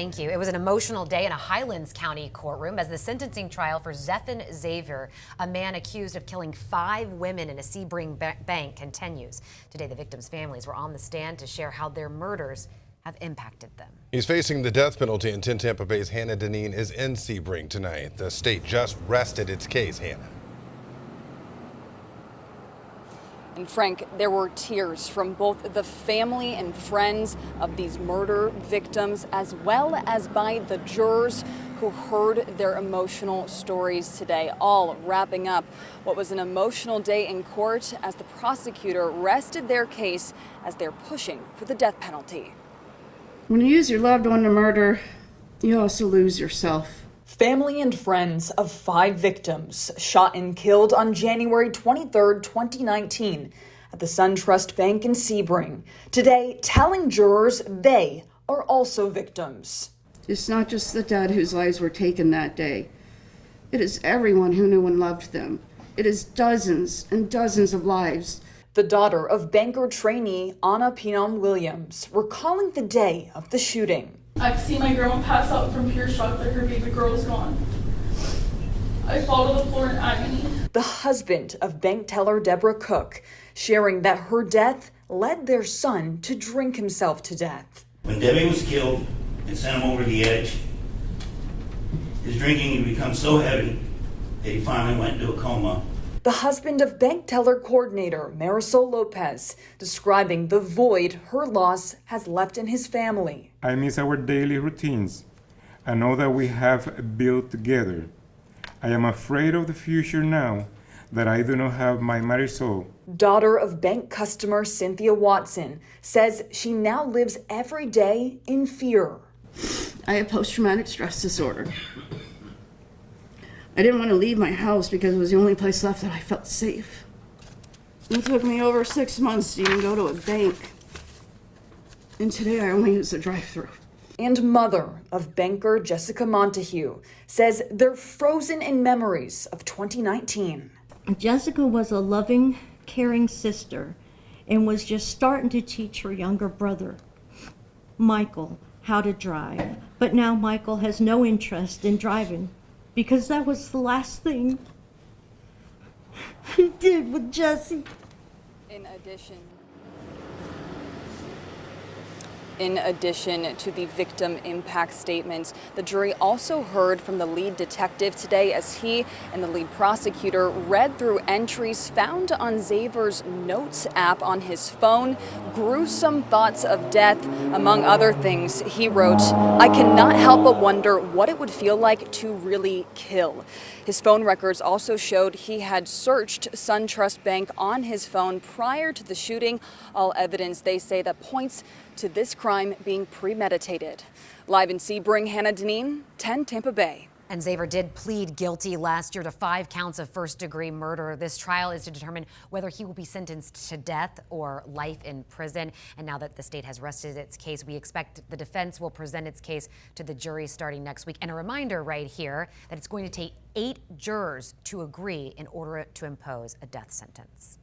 Thank you. It was an emotional day in a Highlands County courtroom as the sentencing trial for Zephen Xaver, a man accused of killing 5 women in a Sebring bank, continues. Today, the victims' families were on the stand to share how their murders have impacted them. He's facing the death penalty, and 10 Tampa Bay's Hannah Deneen is in Sebring tonight. The state just rested its case. Hannah. And Frank, there were tears from both the family and friends of these murder victims, as well as by the jurors who heard their emotional stories today, all wrapping up what was an emotional day in court as the prosecutor rested their case as they're pushing for the death penalty. When you use your loved one to murder, you also lose yourself. Family and friends of 5 victims shot and killed on January 23, 2019 at the Suntrust Bank in Sebring. Today, telling jurors they are also victims. It's not just the dead whose lives were taken that day. It is everyone who knew and loved them. It is dozens and dozens of lives. The daughter of banker trainee Anna Pinon Williams recalling the day of the shooting. I could see my grandma pass out from pure shock that her baby girl was gone. I fall to the floor in agony. The husband of bank teller Deborah Cook sharing that her death led their son to drink himself to death. When Debbie was killed and sent him over the edge, his drinking had become so heavy that he finally went into a coma. The husband of bank teller coordinator Marisol Lopez describing the void her loss has left in his family. I miss our daily routines and all that we have built together. I am afraid of the future now that I do not have my Marisol. Daughter of bank customer Cynthia Watson says she now lives every day in fear. I have post-traumatic stress disorder. I didn't want to leave my house because it was the only place left that I felt safe. It took me over 6 months to even go to a bank. And today I only use the drive-thru. And mother of banker Jessica Montague says they're frozen in memories of 2019. Jessica was a loving, caring sister and was just starting to teach her younger brother, Michael, how to drive. But now Michael has no interest in driving because that was the last thing he did with Jessie. In addition to the victim impact statements, the jury also heard from the lead detective today as he and the lead prosecutor read through entries found on Xaver's Notes app on his phone. Gruesome thoughts of death, among other things. He wrote, "I cannot help but wonder what it would feel like to really kill." His phone records also showed he had searched Suntrust Bank on his phone prior to the shooting. All evidence, they say, that points to this crime being premeditated. Live in Sebring, Hannah Deneen, 10 Tampa Bay. And Xaver did plead guilty last year to 5 counts of first-degree murder. This trial is to determine whether he will be sentenced to death or life in prison. And now that the state has rested its case, we expect the defense will present its case to the jury starting next week. And a reminder right here that it's going to take 8 jurors to agree in order to impose a death sentence.